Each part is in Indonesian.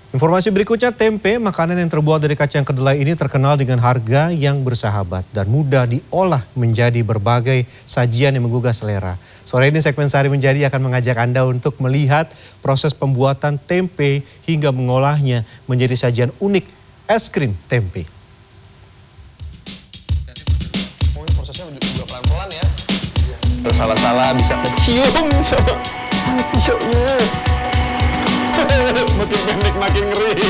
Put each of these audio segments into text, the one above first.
Informasi berikutnya, tempe, makanan yang terbuat dari kacang kedelai ini terkenal dengan harga yang bersahabat dan mudah diolah menjadi berbagai sajian yang menggugah selera. Sore ini segmen Sehari Menjadi akan mengajak Anda untuk melihat proses pembuatan tempe hingga mengolahnya menjadi sajian unik, es krim tempe. Prosesnya juga pelan-pelan ya. Terus salah-salah bisa kecium sama pisaunya. Makin pendek makin ngeri.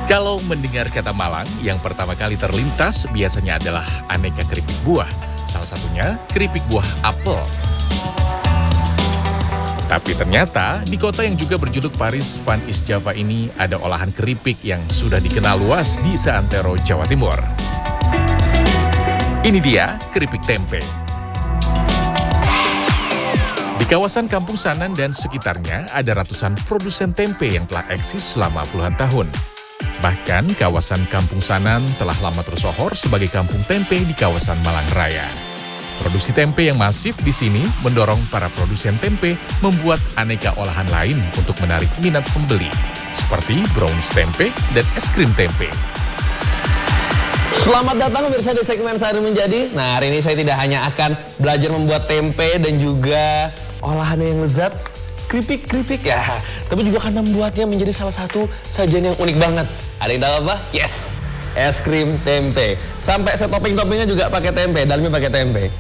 Kalau mendengar kata Malang, yang pertama kali terlintas biasanya adalah aneka keripik buah. Salah satunya keripik buah apel. Tapi ternyata di kota yang juga berjuluk Paris Van East Java ini ada olahan keripik yang sudah dikenal luas di seantero Jawa Timur. Ini dia keripik tempe. Di kawasan Kampung Sanan dan sekitarnya ada ratusan produsen tempe yang telah eksis selama puluhan tahun. Bahkan kawasan Kampung Sanan telah lama tersohor sebagai kampung tempe di kawasan Malang Raya. Produksi tempe yang masif di sini mendorong para produsen tempe membuat aneka olahan lain untuk menarik minat pembeli, seperti brownies tempe dan es krim tempe. Selamat datang pemirsa di segmen Sehari Menjadi. Nah, hari ini saya tidak hanya akan belajar membuat tempe dan juga olahan yang lezat, keripik ya, tapi juga akan membuatnya menjadi salah satu sajian yang unik banget. Ada yang tahu apa? Yes! Es krim tempe. Sampai set topping-toppingnya juga pakai tempe, dalamnya pakai tempe.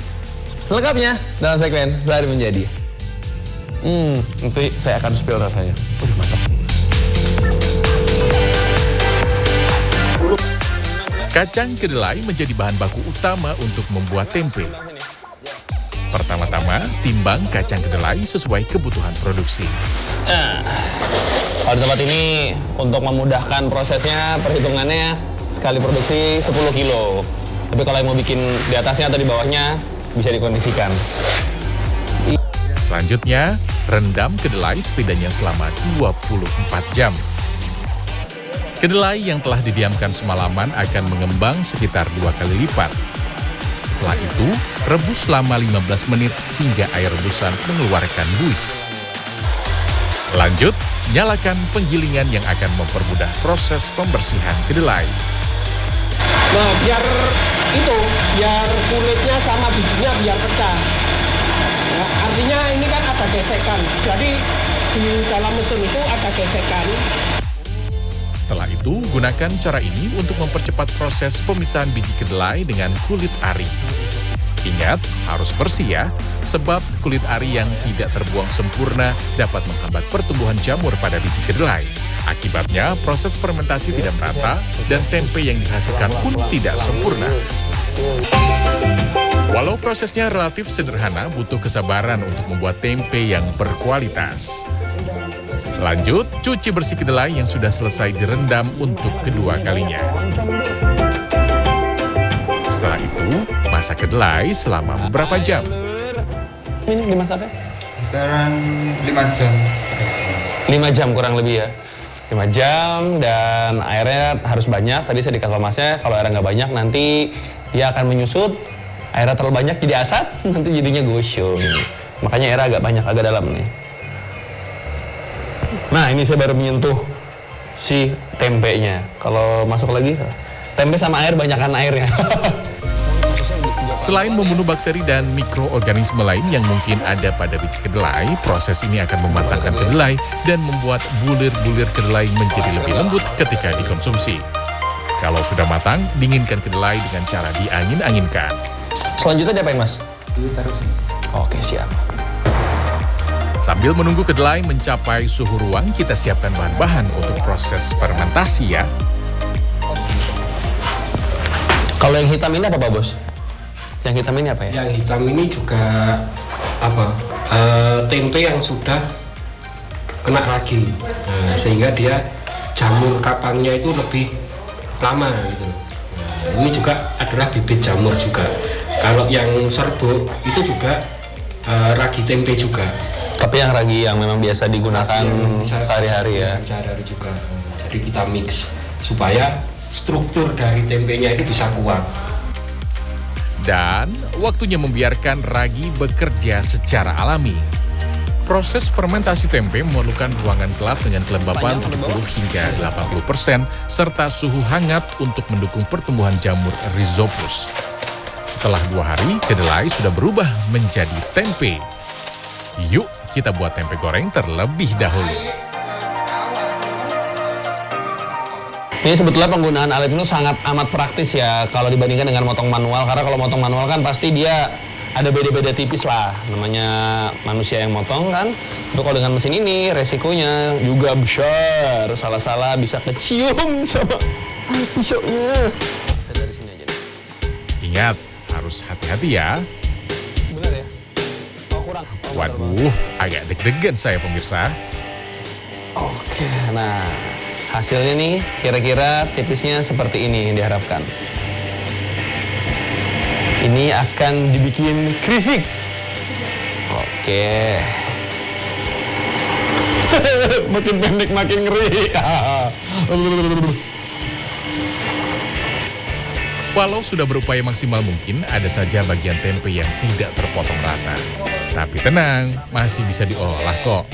Selengkapnya dalam segmen Sehari Menjadi. Nanti saya akan spill rasanya. Mantap. Kacang kedelai menjadi bahan baku utama untuk membuat tempe. Pertama-tama, timbang kacang kedelai sesuai kebutuhan produksi. Kalau di tempat ini, untuk memudahkan prosesnya, perhitungannya sekali produksi 10 kilo. Tapi kalau yang mau bikin di atasnya atau di bawahnya, bisa dikondisikan. Selanjutnya, rendam kedelai setidaknya selama 24 jam. Kedelai yang telah didiamkan semalaman akan mengembang sekitar 2 kali lipat. Setelah itu, rebus selama 15 menit hingga air rebusan mengeluarkan buih. Lanjut, nyalakan penggilingan yang akan mempermudah proses pembersihan kedelai. Nah, biar kulitnya sama bijinya biar pecah. Ya, artinya ini kan ada gesekan. Jadi di dalam mesin itu ada gesekan. Setelah itu, gunakan cara ini untuk mempercepat proses pemisahan biji kedelai dengan kulit ari. Ingat, harus bersih ya, sebab kulit ari yang tidak terbuang sempurna dapat menghambat pertumbuhan jamur pada biji kedelai. Akibatnya, proses fermentasi tidak merata dan tempe yang dihasilkan pun tidak sempurna. Walau prosesnya relatif sederhana, butuh kesabaran untuk membuat tempe yang berkualitas. Lanjut, cuci bersih kedelai yang sudah selesai direndam untuk kedua kalinya. Setelah itu, masak kedelai selama beberapa jam. Ini dimasaknya? Sekarang 5 jam. 5 jam kurang lebih ya. 5 jam dan airnya harus banyak. Tadi saya dikasih masnya, kalau airnya nggak banyak nanti dia akan menyusut. Airnya terlalu banyak jadi asat, nanti jadinya gosong. Makanya airnya agak banyak, agak dalam nih. Nah, ini saya baru menyentuh si tempenya. Kalau masuk lagi, tempe sama air banyakan airnya. Selain membunuh bakteri dan mikroorganisme lain yang mungkin ada pada biji kedelai, proses ini akan mematangkan kedelai dan membuat bulir-bulir kedelai menjadi lebih lembut ketika dikonsumsi. Kalau sudah matang, dinginkan kedelai dengan cara diangin-anginkan. Selanjutnya diapain, Mas? Ditaruh sini. Oke, siap. Sambil menunggu kedelai mencapai suhu ruang, kita siapkan bahan-bahan untuk proses fermentasi ya. Kalau yang hitam ini apa, Pak Bos? Yang hitam ini apa ya? Yang hitam ini juga tempe yang sudah kena ragi. Nah, sehingga dia jamur kapangnya itu lebih lama gitu. Nah, ini juga adalah bibit jamur juga. Kalau yang serbuk itu juga ragi tempe juga. Tapi yang ragi yang memang biasa digunakan sehari-hari ya. Sehari-hari juga. Jadi kita mix. supaya struktur dari tempenya itu bisa kuat. Dan waktunya membiarkan ragi bekerja secara alami. Proses fermentasi tempe memerlukan ruangan gelap dengan kelembapan 70 hingga 80% serta suhu hangat untuk mendukung pertumbuhan jamur Rhizopus. Setelah 2 hari, kedelai sudah berubah menjadi tempe. Yuk kita buat tempe goreng terlebih dahulu. Ini sebetulnya penggunaan alat itu sangat amat praktis ya kalau dibandingkan dengan motong manual. Karena kalau motong manual kan pasti dia ada beda-beda tipis lah. Namanya manusia yang motong kan. Tapi kalau dengan mesin ini resikonya juga besar. Salah-salah bisa kecium sama pisaunya. Dari sini aja nih. Ingat, harus hati-hati ya. Benar ya? Oh kurang. Oh, Waduh, agak deg-degan saya pemirsa. Oke, nah hasilnya nih kira-kira tipisnya seperti ini yang diharapkan. Ini akan dibikin keripik. Oke. Makin pendek makin ngeri. Walau sudah berupaya maksimal mungkin, ada saja bagian tempe yang tidak terpotong rata. Tapi tenang, masih bisa diolah kok.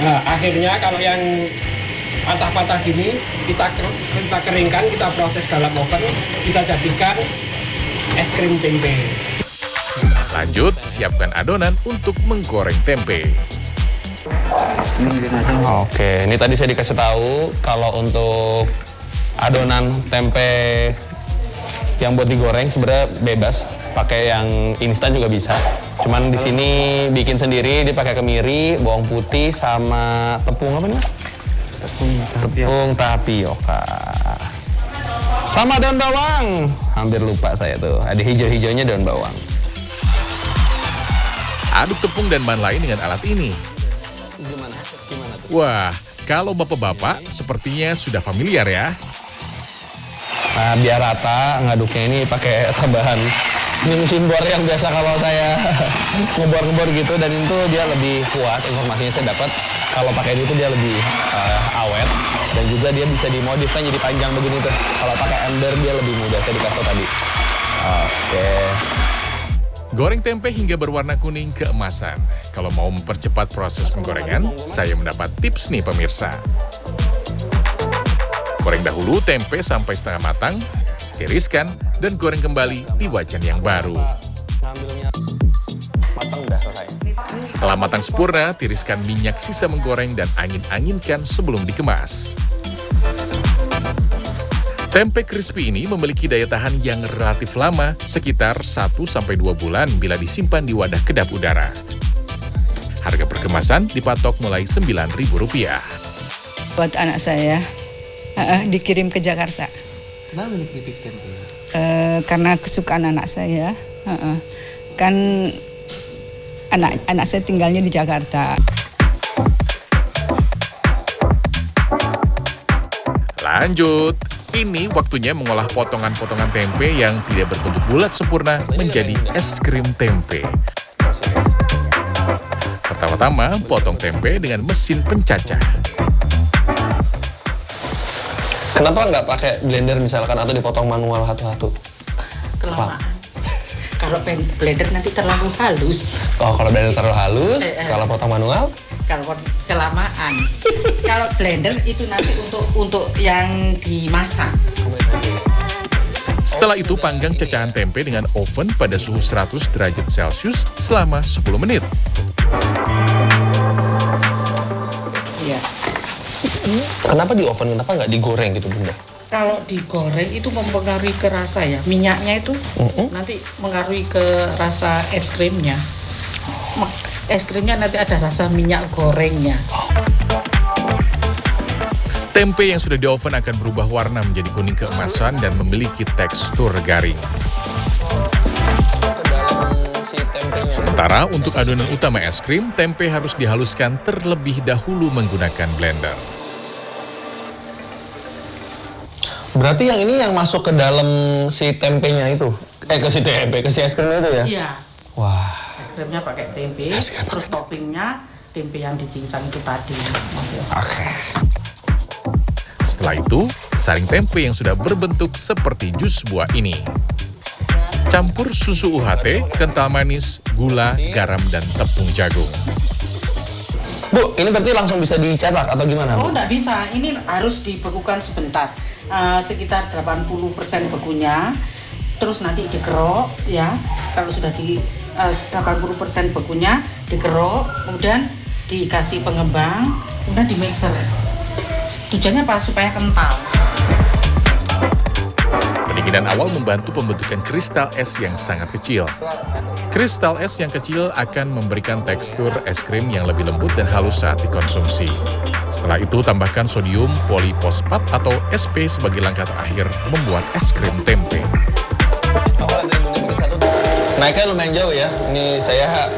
Nah, akhirnya kalau yang patah-patah gini kita keringkan, kita proses dalam oven, kita jadikan es krim tempe. Lanjut, siapkan adonan untuk menggoreng tempe. Oke, ini tadi saya dikasih tahu kalau untuk adonan tempe yang buat digoreng sebenarnya bebas, pakai yang instan juga bisa. Cuman di sini bikin sendiri, dia pakai kemiri, bawang putih sama tepung apa nih? Tepung tapioka. Sama daun bawang. Hampir lupa saya tuh. Ada hijau-hijaunya daun bawang. Aduk tepung dan bahan lain dengan alat ini. Gimana tuh? Wah, kalau bapak-bapak sepertinya sudah familiar ya. Nah, biar rata ngaduknya ini pakai tambahan ini mesin bor yang biasa kalau saya ngebor-ngebor gitu, dan itu dia lebih kuat, informasinya saya dapat kalau pakai itu dia lebih awet, dan juga dia bisa dimodif kan jadi panjang begini tuh. Kalau pakai ember dia lebih mudah, saya dikasih tahu tadi. Oke. Goreng tempe hingga berwarna kuning keemasan. Kalau mau mempercepat proses penggorengan, saya mendapat tips nih pemirsa. Goreng dahulu tempe sampai setengah matang, tiriskan, dan goreng kembali di wajan yang baru. Matang dah selesai. Setelah matang sempurna, tiriskan minyak sisa menggoreng dan angin-anginkan sebelum dikemas. Tempe crispy ini memiliki daya tahan yang relatif lama, sekitar 1-2 bulan bila disimpan di wadah kedap udara. Harga per kemasan dipatok mulai Rp9.000. Buat anak saya, dikirim ke Jakarta. Kenapa milih keripik tempe? Karena kesukaan anak saya. Kan anak saya tinggalnya di Jakarta. Lanjut, ini waktunya mengolah potongan-potongan tempe yang tidak berbentuk bulat sempurna menjadi es krim tempe. Pertama-tama, potong tempe dengan mesin pencacah. Kenapa nggak pakai blender misalkan atau dipotong manual satu-satu? Kelamaan. Kalau blender nanti terlalu halus. Oh, kalau blender terlalu halus, kalau potong manual? Kalau kelamaan. Kalau blender itu nanti untuk yang dimasak. Setelah itu panggang cacahan tempe dengan oven pada suhu 100 derajat Celcius selama 10 menit. Iya. Kenapa di oven? Kenapa nggak digoreng gitu, Bunda? Kalau digoreng itu mempengaruhi ke rasa ya. Minyaknya itu nanti mengaruhi ke rasa es krimnya. Es krimnya nanti ada rasa minyak gorengnya. Tempe yang sudah di oven akan berubah warna menjadi kuning keemasan dan memiliki tekstur garing. Sementara untuk adonan utama es krim, tempe harus dihaluskan terlebih dahulu menggunakan blender. Berarti yang ini yang masuk ke dalam si tempenya itu? Ke si tempe, ke si es krim itu ya? Iya. Wah. Es krimnya pakai tempe, Es krim terus toppingnya tempe yang dicincang itu tadi. Oke. Setelah itu, saring tempe yang sudah berbentuk seperti jus buah ini. Campur susu UHT, kental manis, gula, garam, dan tepung jagung. Bu, ini berarti langsung bisa dicetak atau gimana? Oh, Bu? enggak bisa. Ini harus dibekukan sebentar. Sekitar 80% bekunya. Terus nanti dikerok ya. Kalau sudah di 80% bekunya dikerok, kemudian dikasih pengembang, kemudian di mixer. Tujuannya apa? Supaya kental. Pendinginan awal membantu pembentukan kristal es yang sangat kecil. Kristal es yang kecil akan memberikan tekstur es krim yang lebih lembut dan halus saat dikonsumsi. Setelah itu tambahkan sodium polipospat atau SP sebagai langkah terakhir membuat es krim tempe. Naiknya lumayan jauh ya. Ini saya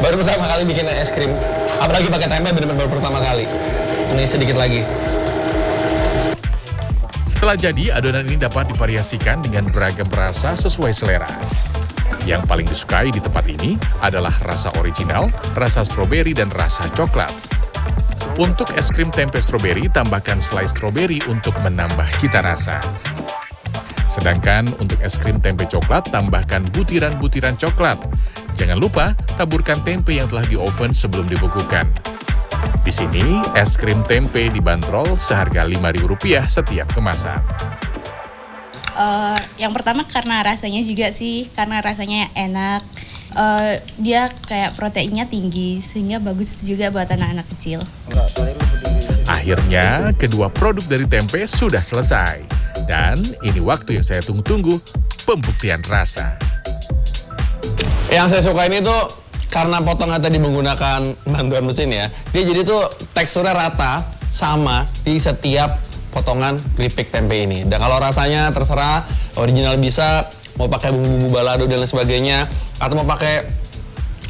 baru pertama kali bikin es krim. Apalagi pakai tempe benar-benar baru pertama kali. Ini sedikit lagi. Setelah jadi, adonan ini dapat divariasikan dengan beragam rasa sesuai selera. Yang paling disukai di tempat ini adalah rasa original, rasa stroberi, dan rasa coklat. Untuk es krim tempe stroberi, tambahkan selai stroberi untuk menambah cita rasa. Sedangkan untuk es krim tempe coklat, tambahkan butiran-butiran coklat. Jangan lupa taburkan tempe yang telah di oven sebelum dibekukan. Di sini, es krim tempe dibanderol seharga Rp5.000 setiap kemasan. Yang pertama karena rasanya juga sih, karena rasanya enak. Dia kayak proteinnya tinggi, sehingga bagus juga buat anak-anak kecil. Akhirnya, kedua produk dari tempe sudah selesai. Dan ini waktu yang saya tunggu-tunggu, pembuktian rasa. Yang saya suka ini tuh karena potongan tadi menggunakan bantuan mesin ya, dia jadi tuh teksturnya rata sama di setiap potongan keripik tempe ini. Dan kalau rasanya terserah, original bisa, mau pakai bumbu-bumbu balado dan lain sebagainya, atau mau pakai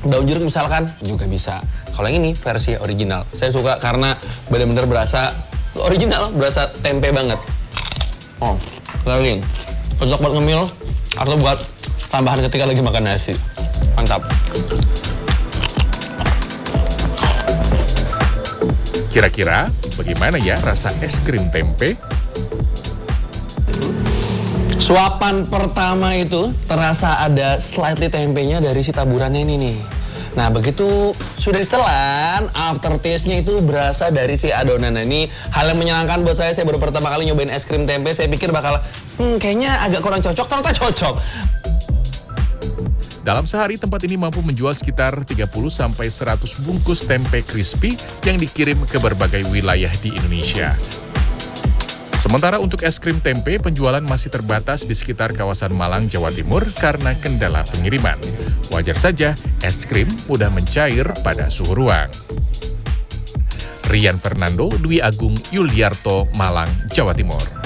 daun jeruk misalkan juga bisa. Kalau yang ini versi original, saya suka karena benar-benar berasa original, berasa tempe banget. Oh, lagi cocok buat ngemil atau buat tambahan ketika lagi makan nasi. Mantap. Kira-kira bagaimana ya rasa es krim tempe? Suapan pertama itu terasa ada slightly tempenya dari si taburannya ini nih. Nah begitu sudah ditelan, aftertaste-nya itu berasa dari si adonan. Ini hal yang menyenangkan buat saya baru pertama kali nyobain es krim tempe. Saya pikir bakal, kayaknya agak kurang cocok, ternyata cocok. Dalam sehari, tempat ini mampu menjual sekitar 30-100 bungkus tempe crispy yang dikirim ke berbagai wilayah di Indonesia. Sementara untuk es krim tempe, penjualan masih terbatas di sekitar kawasan Malang, Jawa Timur karena kendala pengiriman. Wajar saja, es krim mudah mencair pada suhu ruang. Rian Fernando, Dwi Agung Yuliarto, Malang, Jawa Timur.